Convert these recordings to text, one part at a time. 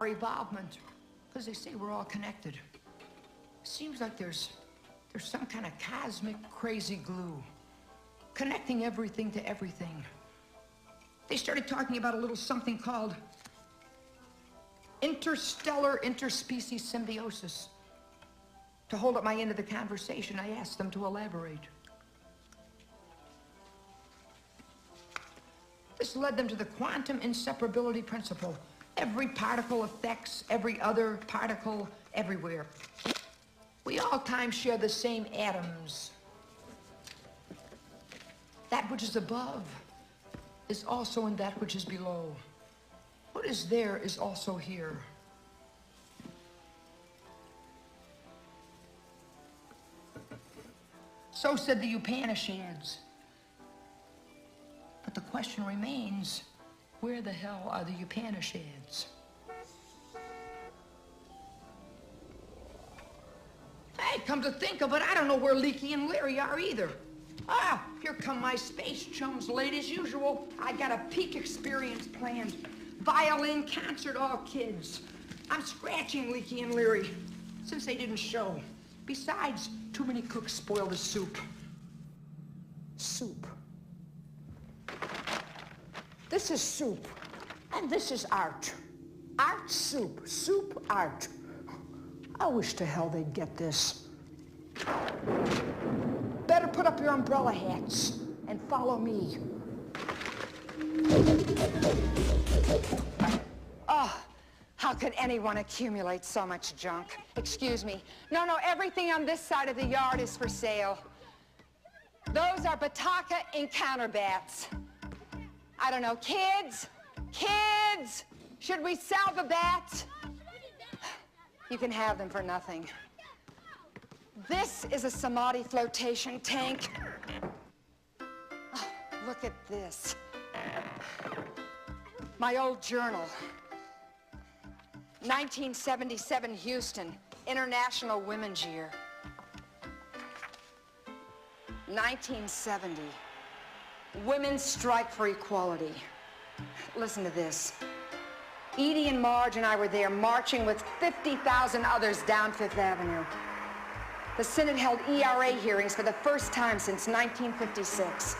our evolvement, because they say we're all connected. Seems like there's some kind of cosmic crazy glue connecting everything to everything. They started talking about a little something called interstellar interspecies symbiosis. To hold up my end of the conversation, I asked them to elaborate. This led them to the quantum inseparability principle. Every particle affects every other particle everywhere. We all times share the same atoms. That which is above is also in that which is below. What is there is also here. So said the Upanishads. But the question remains, where the hell are the Upanishads? Hey, come to think of it, I don't know where Leakey and Larry are either. Ah, here come my space chums late as usual. I got a peak experience planned. Violin concert, all kids. I'm scratching Leakey and Larry since they didn't show. Besides, too many cooks spoil the soup. Soup. This is soup, and this is art. Art, soup, soup, art. I wish to hell they'd get this. Better put up your umbrella hats and follow me. Oh, how could anyone accumulate so much junk? Excuse me. No, everything on this side of the yard is for sale. Those are Bataka encounter bats. I don't know, kids, should we sell the bats? You can have them for nothing. This is a Samadhi flotation tank. Oh, look at this. My old journal. 1977 Houston, International Women's Year. 1970. Women's strike for equality. Listen to this. Edie and Marge and I were there marching with 50,000 others down Fifth Avenue. The Senate held ERA hearings for the first time since 1956.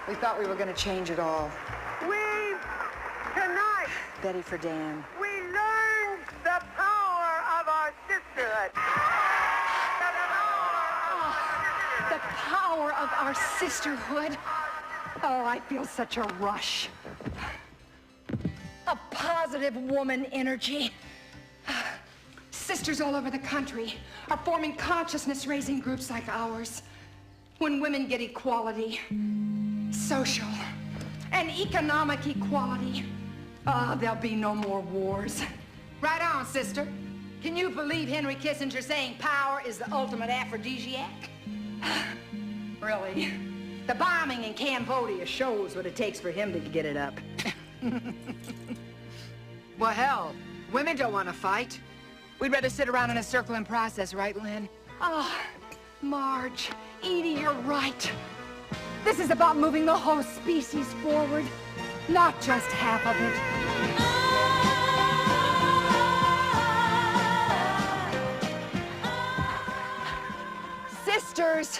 We thought we were going to change it all. Tonight, Betty Friedan. we learned the power of our sisterhood. The power of our sisterhood. Oh, I feel such a rush. A positive woman energy. Sisters all over the country are forming consciousness-raising groups like ours. When women get equality, social and economic equality, there'll be no more wars. Right on, sister. Can you believe Henry Kissinger saying power is the ultimate aphrodisiac? Really? The bombing in Cambodia shows what it takes for him to get it up. Well, hell, women don't want to fight. We'd rather sit around in a circle and process, right, Lynn? Oh, Marge, Edie, you're right. This is about moving the whole species forward, not just half of it. Sisters,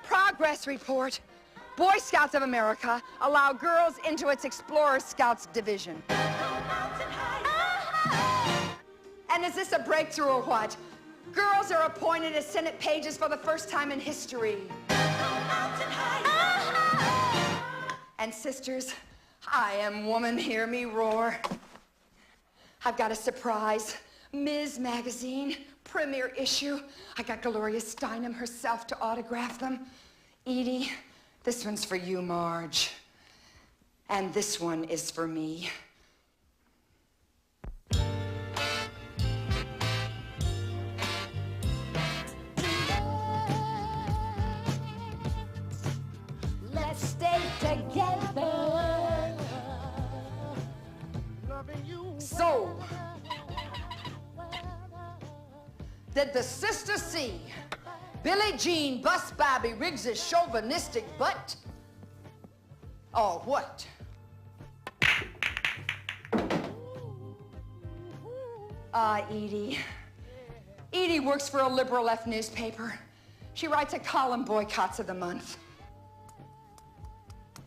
progress report. Boy Scouts of America allow girls into its Explorer Scouts division. And is this a breakthrough or what? Girls are appointed as Senate pages for the first time in history. And sisters, I am woman, hear me roar. I've got a surprise. Ms. Magazine, premiere issue. I got Gloria Steinem herself to autograph them. Edie, this one's for you, Marge. And this one is for me. Let's stay together. So, did the sisters see Billie Jean bust Bobby Riggs' chauvinistic butt? Or what? Edie. Edie works for a liberal left newspaper. She writes a column, Boycotts of the Month.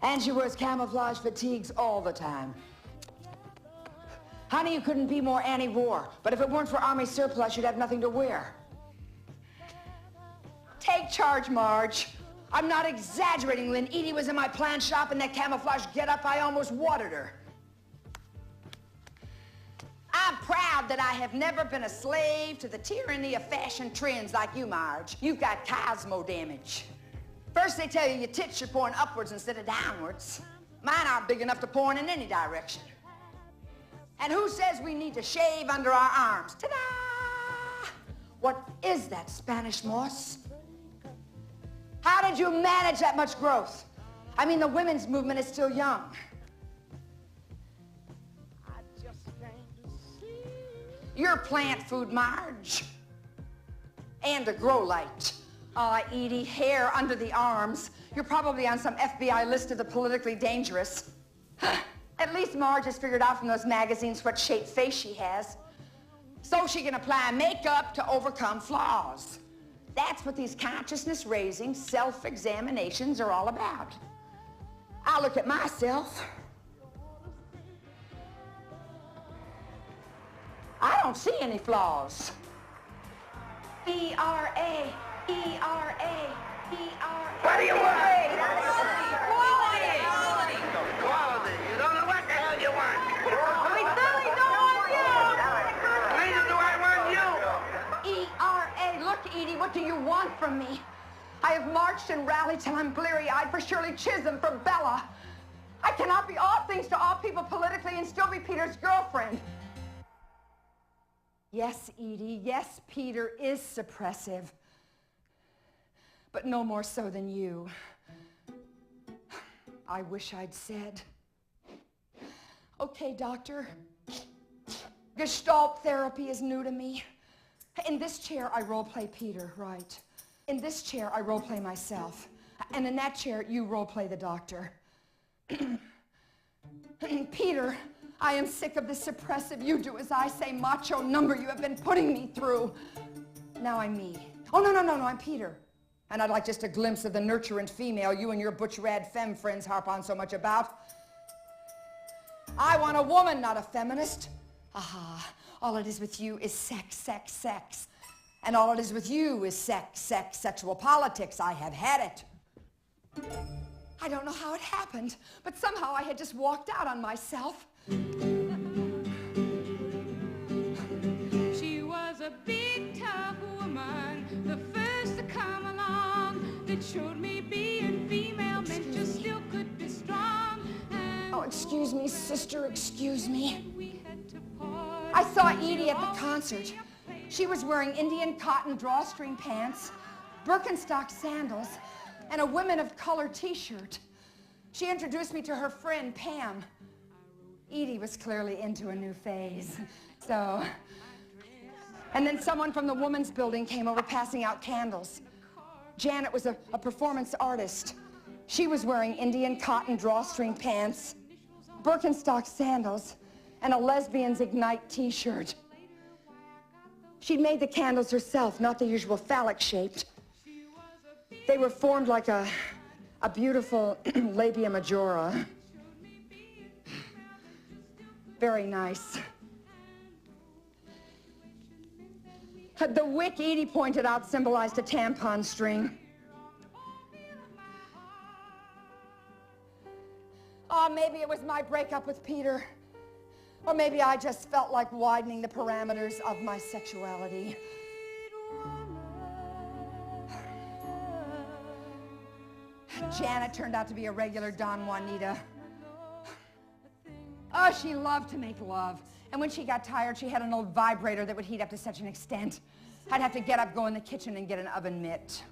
And she wears camouflage fatigues all the time. Honey, you couldn't be more anti-war, but if it weren't for army surplus, you'd have nothing to wear. Take charge, Marge. I'm not exaggerating. When Edie was in my plant shop in that camouflage getup, I almost watered her. I'm proud that I have never been a slave to the tyranny of fashion trends like you, Marge. You've got Cosmo damage. First they tell you your tits are pouring upwards instead of downwards. Mine aren't big enough to point in any direction. And who says we need to shave under our arms? Ta-da! What is that, Spanish moss? How did you manage that much growth? I mean, the women's movement is still young. You're plant food, Marge. And a grow light. Edie, hair under the arms. You're probably on some FBI list of the politically dangerous. At least Marge has figured out from those magazines what shaped face she has. So she can apply makeup to overcome flaws. That's what these consciousness-raising self-examinations are all about. I look at myself. I don't see any flaws. E-R-A, E-R-A, E-R-A. What do you want? Quality! Quality. You don't know what the hell you want. We certainly don't want you! Neither do I want you. E-R-A. Look, Edie, what do you want from me? I have marched and rallied till I'm bleary-eyed for Shirley Chisholm, for Bella. I cannot be all things to all people politically and still be Peter's girlfriend. Yes, Edie, yes, Peter is suppressive. But no more so than you. I wish I'd said. Okay, doctor. Gestalt therapy is new to me. In this chair, I role-play Peter, right? In this chair, I role-play myself. And in that chair, you role-play the doctor. Peter, I am sick of this suppressive, you do as I say, macho number you have been putting me through. Now I'm me. Oh, no, I'm Peter. And I'd like just a glimpse of the nurturant female you and your butch rad femme friends harp on so much about. I want a woman, not a feminist. Aha, all it is with you is sex, sex, sex. And all it is with you is sex, sex, sexual politics. I have had it. I don't know how it happened, but somehow I had just walked out on myself. She was a big, tough woman, the first to come along, that showed me being female meant you still could be strong. And Oh, excuse me, sister, excuse me. we had to part. I saw Edie at the concert. She was wearing Indian cotton drawstring pants, Birkenstock sandals, and a Women of Color t-shirt. She introduced me to her friend, Pam. Edie was clearly into a new phase, so. And then someone from the women's building came over passing out candles. Janet was a performance artist. She was wearing Indian cotton drawstring pants, Birkenstock sandals, and a Lesbians Ignite t-shirt. She'd made the candles herself, not the usual phallic-shaped. They were formed like a beautiful labia majora. Very nice. The wick Edie pointed out symbolized a tampon string. Oh, maybe it was my breakup with Peter. Or maybe I just felt like widening the parameters of my sexuality. Janet turned out to be a regular Don Juanita. Oh, she loved to make love. And when she got tired, she had an old vibrator that would heat up to such an extent, I'd have to get up, go in the kitchen, and get an oven mitt.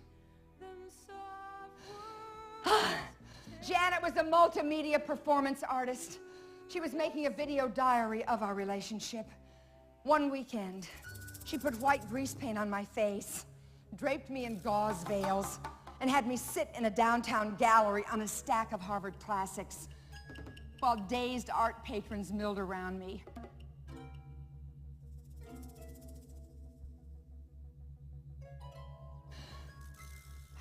Janet was a multimedia performance artist. She was making a video diary of our relationship. One weekend, she put white grease paint on my face, draped me in gauze veils, and had me sit in a downtown gallery on a stack of Harvard classics while dazed art patrons milled around me.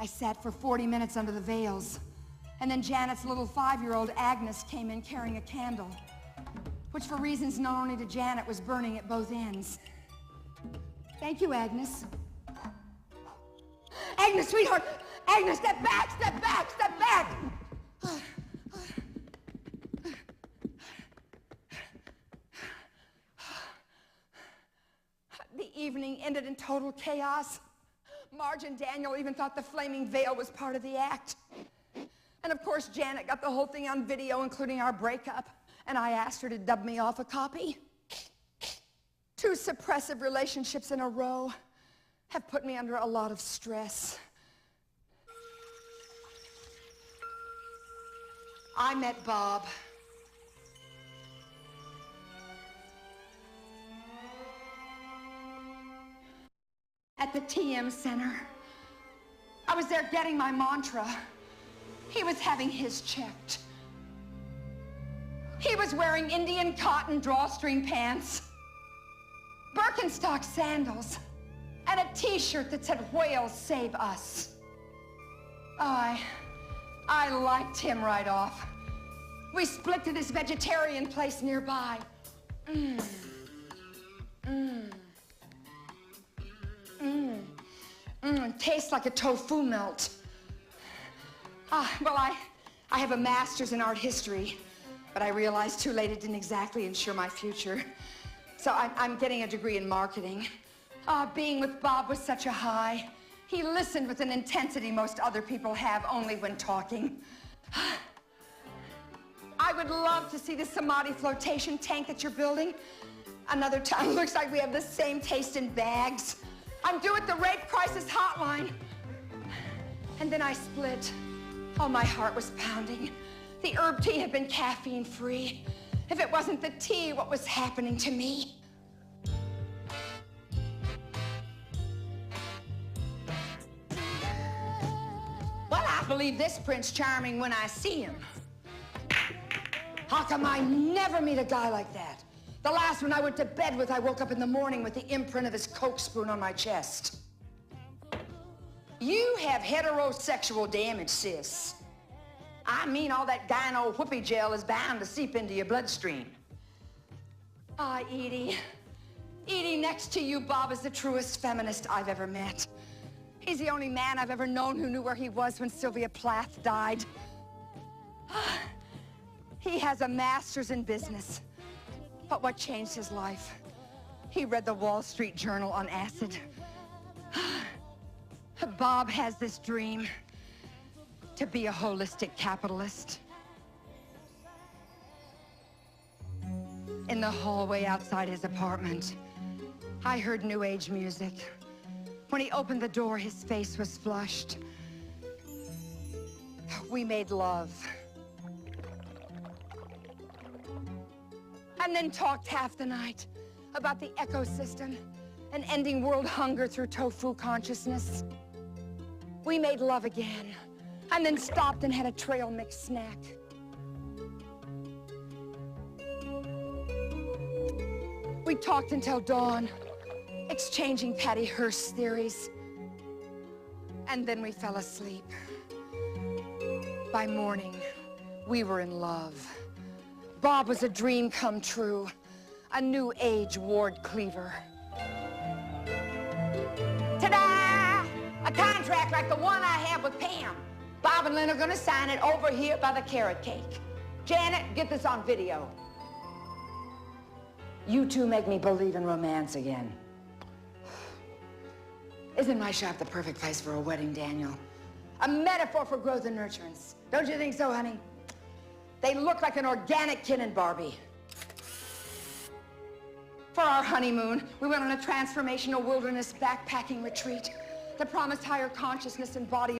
I sat for 40 minutes under the veils. And then Janet's little 5-year-old Agnes came in carrying a candle, which for reasons known only to Janet was burning at both ends. Thank you, Agnes. Agnes, sweetheart! Agnes, step back, step back, step back! The evening ended in total chaos. Marge and Daniel even thought the flaming veil was part of the act. And of course, Janet got the whole thing on video, including our breakup, and I asked her to dub me off a copy. 2 suppressive relationships in a row have put me under a lot of stress. I met Bob. At the TM Center. I was there getting my mantra. He was having his checked. He was wearing Indian cotton drawstring pants, Birkenstock sandals, and a t-shirt that said, "Whales save us." I liked him right off. We split to this vegetarian place nearby. Tastes like a tofu melt. Well, I have a master's in art history, but I realized too late it didn't exactly ensure my future. So I'm getting a degree in marketing. Being with Bob was such a high. He listened with an intensity most other people have only when talking. I would love to see the Samadhi flotation tank that you're building. Another time, looks like we have the same taste in bags. I'm due at the rape crisis hotline. And then I split. Oh, my heart was pounding. The herb tea had been caffeine-free. If it wasn't the tea, what was happening to me? Well, I believe this Prince Charming when I see him. How come I never meet a guy like that? The last one I went to bed with, I woke up in the morning with the imprint of his Coke spoon on my chest. You have heterosexual damage, sis. I mean, all that gyno whoopee gel is bound to seep into your bloodstream. Edie. Edie, next to you, Bob is the truest feminist I've ever met. He's the only man I've ever known who knew where he was when Sylvia Plath died. He has a master's in business. But what changed his life? He read the Wall Street Journal on acid. Bob has this dream to be a holistic capitalist. In the hallway outside his apartment, I heard New Age music. When he opened the door, his face was flushed. We made love. And then talked half the night about the ecosystem and ending world hunger through tofu consciousness. We made love again, and then stopped and had a trail mix snack. We talked until dawn, exchanging Patty Hearst theories. And then we fell asleep. By morning, we were in love. Bob was a dream come true, a new age Ward Cleaver. Ta-da! A contract like the one I have with Pam. Bob and Lynn are gonna sign it over here by the carrot cake. Janet, get this on video. You two make me believe in romance again. Isn't my shop the perfect place for a wedding, Daniel? A metaphor for growth and nurturance. Don't you think so, honey? They look like an organic Ken and Barbie. For our honeymoon, we went on a transformational wilderness backpacking retreat that promised higher consciousness and body